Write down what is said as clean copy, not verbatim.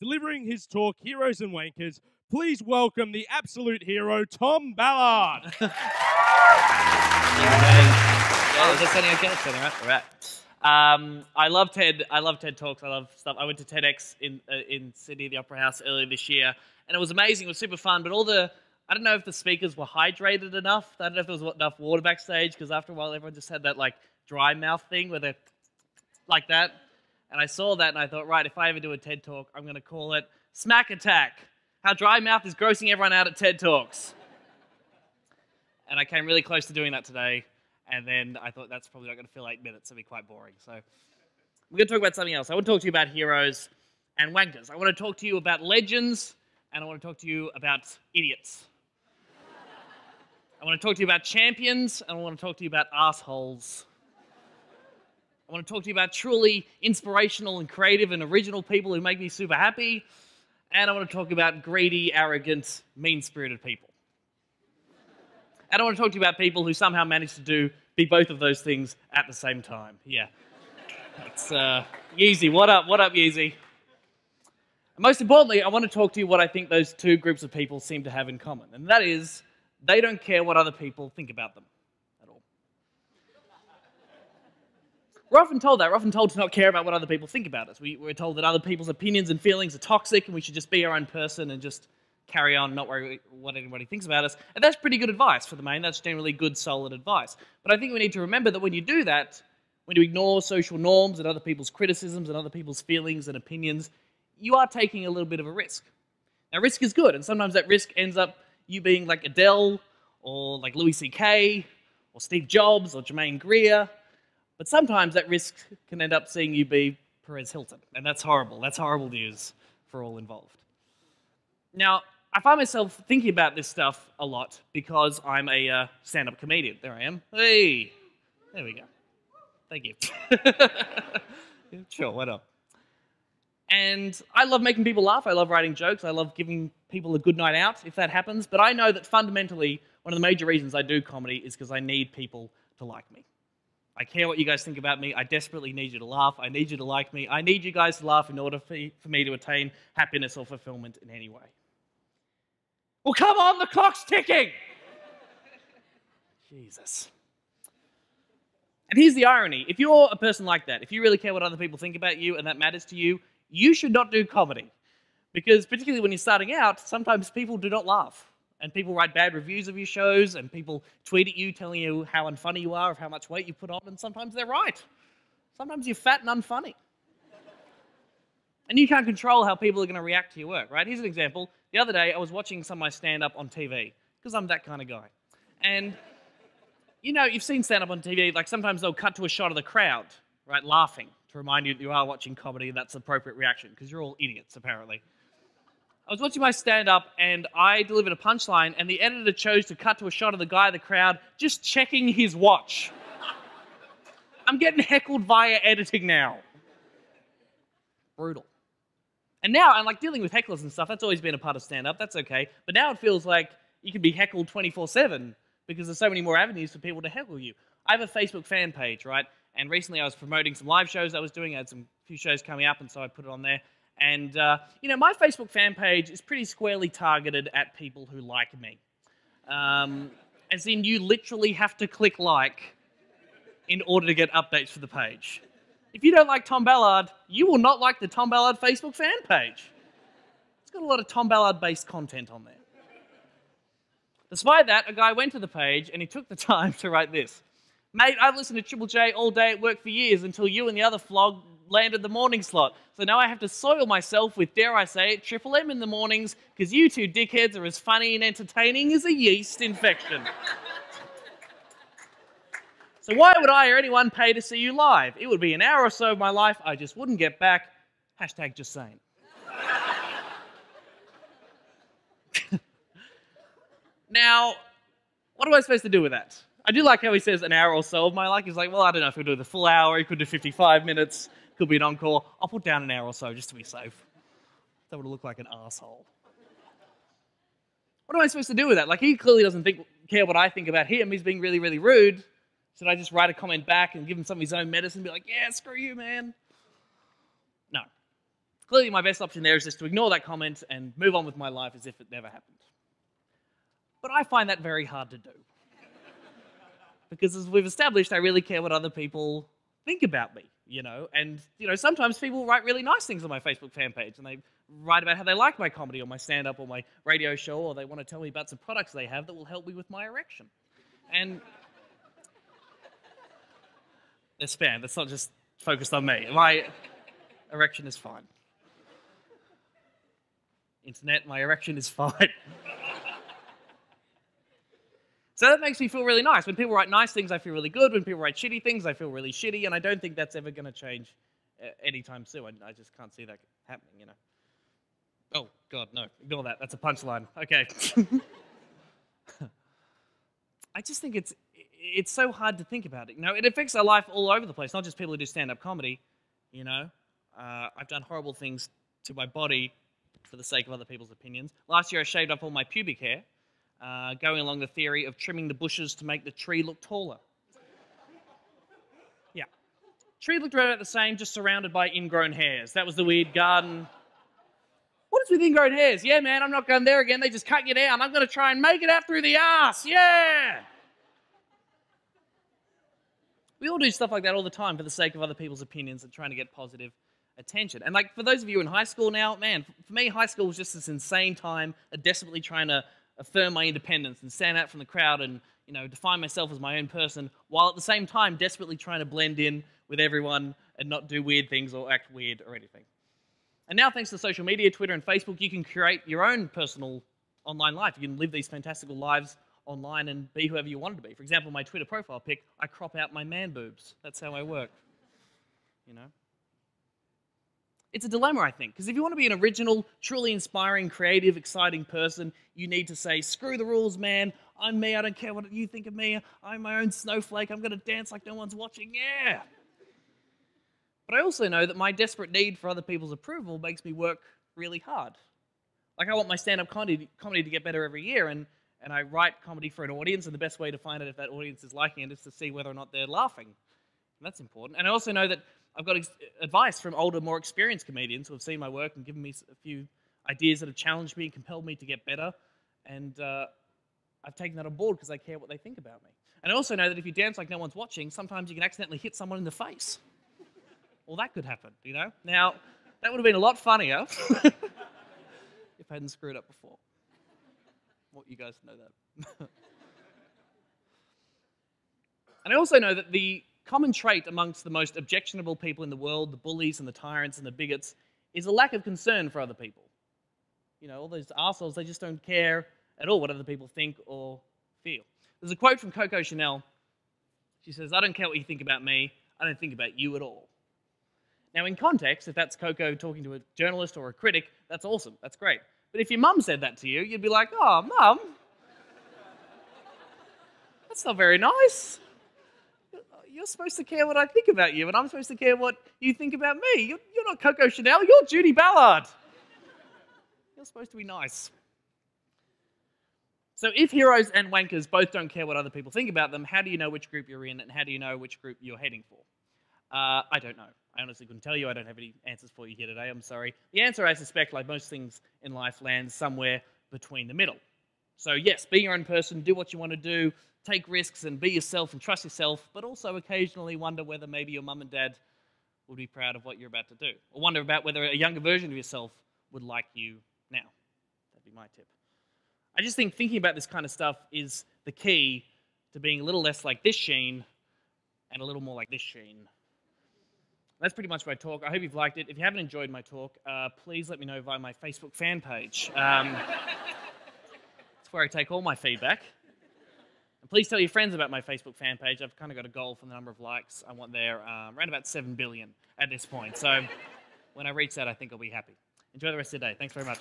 delivering his talk, Heroes and Wankers, please welcome the absolute hero, Tom Ballard. Oh, is this sounding okay? It's sounding right. All right. I love TED. I love TED Talks. I love stuff. I went to TEDx in Sydney, the Opera House, earlier this year, and it was amazing. It was super fun. But I don't know if the speakers were hydrated enough. I don't know if there was enough water backstage, because after a while, everyone just had that like dry mouth thing where they're like that. And I saw that, and I thought, right, if I ever do a TED Talk, I'm going to call it Smack Attack: How Dry Mouth is Grossing Everyone Out at TED Talks. And I came really close to doing that today. And then I thought that's probably not going to fill 8 minutes. It'll be quite boring. So we're going to talk about something else. I want to talk to you about heroes and wankers. I want to talk to you about legends, and I want to talk to you about idiots. I want to talk to you about champions, and I want to talk to you about assholes. I want to talk to you about truly inspirational and creative and original people who make me super happy. And I want to talk about greedy, arrogant, mean-spirited people. And I want to talk to you about people who somehow manage to be both of those things at the same time. Yeah. That's Yeezy. What up? What up, Yeezy? And most importantly, I want to talk to you what I think those two groups of people seem to have in common. And that is, they don't care what other people think about them at all. We're often told that. We're often told to not care about what other people think about us. We're told that other people's opinions and feelings are toxic, and we should just be our own person and just carry on, not worry what anybody thinks about us. And that's pretty good advice for the main. That's generally good, solid advice. But I think we need to remember that when you do that, when you ignore social norms and other people's criticisms and other people's feelings and opinions, you are taking a little bit of a risk. Now, risk is good, and sometimes that risk ends up you being like Adele, or like Louis C.K., or Steve Jobs, or Jermaine Greer. But sometimes that risk can end up seeing you be Perez Hilton. And that's horrible. That's horrible news for all involved. Now, I find myself thinking about this stuff a lot because I'm a stand-up comedian. There I am. Hey! There we go. Thank you. Sure, why not? And I love making people laugh. I love writing jokes. I love giving people a good night out, if that happens. But I know that fundamentally, one of the major reasons I do comedy is because I need people to like me. I care what you guys think about me. I desperately need you to laugh. I need you to like me. I need you guys to laugh in order for me to attain happiness or fulfillment in any way. Well, come on, the clock's ticking! Jesus. And here's the irony. If you're a person like that, if you really care what other people think about you and that matters to you, you should not do comedy. Because particularly when you're starting out, sometimes people do not laugh. And people write bad reviews of your shows, and people tweet at you telling you how unfunny you are, of how much weight you put on, and sometimes they're right. Sometimes you're fat and unfunny. And you can't control how people are going to react to your work, right? Here's an example. The other day, I was watching some of my stand-up on TV, because I'm that kind of guy. And, you know, you've seen stand-up on TV, like sometimes they'll cut to a shot of the crowd, right, laughing, to remind you that you are watching comedy, and that's the appropriate reaction, because you're all idiots, apparently. I was watching my stand-up, and I delivered a punchline, and the editor chose to cut to a shot of the guy in the crowd just checking his watch. I'm getting heckled via editing now. Brutal. And now, I'm like dealing with hecklers and stuff, that's always been a part of stand-up, that's okay. But now it feels like you can be heckled 24/7 because there's so many more avenues for people to heckle you. I have a Facebook fan page, right? And recently I was promoting some live shows I was doing. I had some few shows coming up, and so I put it on there. And, you know, my Facebook fan page is pretty squarely targeted at people who like me. As in, you literally have to click like in order to get updates for the page. If you don't like Tom Ballard, you will not like the Tom Ballard Facebook fan page. It's got a lot of Tom Ballard-based content on there. Despite that, a guy went to the page and he took the time to write this. Mate, I've listened to Triple J all day at work for years until you and the other flog landed the morning slot. So now I have to soil myself with, dare I say it, Triple M in the mornings because you two dickheads are as funny and entertaining as a yeast infection. So why would I or anyone pay to see you live? It would be an hour or so of my life I just wouldn't get back. Hashtag just saying. Now, what am I supposed to do with that? I do like how he says an hour or so of my life. He's like, well, I don't know if he'll do the full hour. He could do 55 minutes. Could be an encore. I'll put down an hour or so just to be safe. That would look like an asshole. What am I supposed to do with that? Like, he clearly doesn't care what I think about him. He's being really, really rude. Should I just write a comment back and give him some of his own medicine and be like, yeah, screw you, man? No. clearly my best option there is just to ignore that comment and move on with my life as if it never happened. But I find that very hard to do. Because as we've established, I really care what other people think about me, And, sometimes people write really nice things on my Facebook fan page, and they write about how they like my comedy or my stand-up or my radio show, or they want to tell me about some products they have that will help me with my erection. And they're spam. That's not just focused on me. My erection is fine. Internet, my erection is fine. So that makes me feel really nice. When people write nice things, I feel really good. When people write shitty things, I feel really shitty. And I don't think that's ever going to change anytime soon. I just can't see that happening, Oh, God, no. Ignore that. That's a punchline. Okay. I just think it's so hard to think about it. It affects our life all over the place, not just people who do stand-up comedy. I've done horrible things to my body for the sake of other people's opinions. Last year, I shaved up all my pubic hair. Going along the theory of trimming the bushes to make the tree look taller. Yeah. Tree looked about the same, just surrounded by ingrown hairs. That was the weird garden. What is with ingrown hairs? Yeah, man, I'm not going there again. They just cut you down. I'm going to try and make it out through the arse. Yeah! We all do stuff like that all the time for the sake of other people's opinions and trying to get positive attention. And for those of you in high school now, man, for me, high school was just this insane time of desperately trying to affirm my independence and stand out from the crowd and, define myself as my own person, while at the same time desperately trying to blend in with everyone and not do weird things or act weird or anything. And now, thanks to social media, Twitter and Facebook, you can create your own personal online life. You can live these fantastical lives online and be whoever you want to be. For example, my Twitter profile pic, I crop out my man boobs. That's how I work, It's a dilemma, I think, because if you want to be an original, truly inspiring, creative, exciting person, you need to say, screw the rules, man. I'm me. I don't care what you think of me. I'm my own snowflake. I'm going to dance like no one's watching. Yeah. But I also know that my desperate need for other people's approval makes me work really hard. I want my stand-up comedy to get better every year, and I write comedy for an audience, and the best way to find out if that audience is liking it is to see whether or not they're laughing. And that's important. And I also know that I've got advice from older, more experienced comedians who have seen my work and given me a few ideas that have challenged me and compelled me to get better. And I've taken that on board because I care what they think about me. And I also know that if you dance like no one's watching, sometimes you can accidentally hit someone in the face. Well, that could happen, Now, that would have been a lot funnier if I hadn't screwed up before. Well, you guys know that. And I also know that the common trait amongst the most objectionable people in the world, the bullies and the tyrants and the bigots, is a lack of concern for other people. All those arseholes, they just don't care at all what other people think or feel. There's a quote from Coco Chanel. She says, I don't care what you think about me, I don't think about you at all. Now, in context, if that's Coco talking to a journalist or a critic, that's awesome, that's great. But if your mum said that to you, you'd be like, oh, Mum, that's not very nice. You're supposed to care what I think about you, and I'm supposed to care what you think about me. You're not Coco Chanel, you're Judy Ballard. You're supposed to be nice. So if heroes and wankers both don't care what other people think about them, how do you know which group you're in, and how do you know which group you're heading for? I don't know. I honestly couldn't tell you. I don't have any answers for you here today. I'm sorry. The answer, I suspect, like most things in life, lands somewhere between the middle. So yes, be your own person, do what you want to do, take risks and be yourself and trust yourself, but also occasionally wonder whether maybe your mum and dad would be proud of what you're about to do, or wonder about whether a younger version of yourself would like you now. That'd be my tip. I just think thinking about this kind of stuff is the key to being a little less like this Sheen and a little more like this Sheen. That's pretty much my talk. I hope you've liked it. If you haven't enjoyed my talk, please let me know via my Facebook fan page. It's where I take all my feedback. And please tell your friends about my Facebook fan page. I've kind of got a goal for the number of likes I want there, around about 7 billion at this point. So when I reach that, I think I'll be happy. Enjoy the rest of the day. Thanks very much.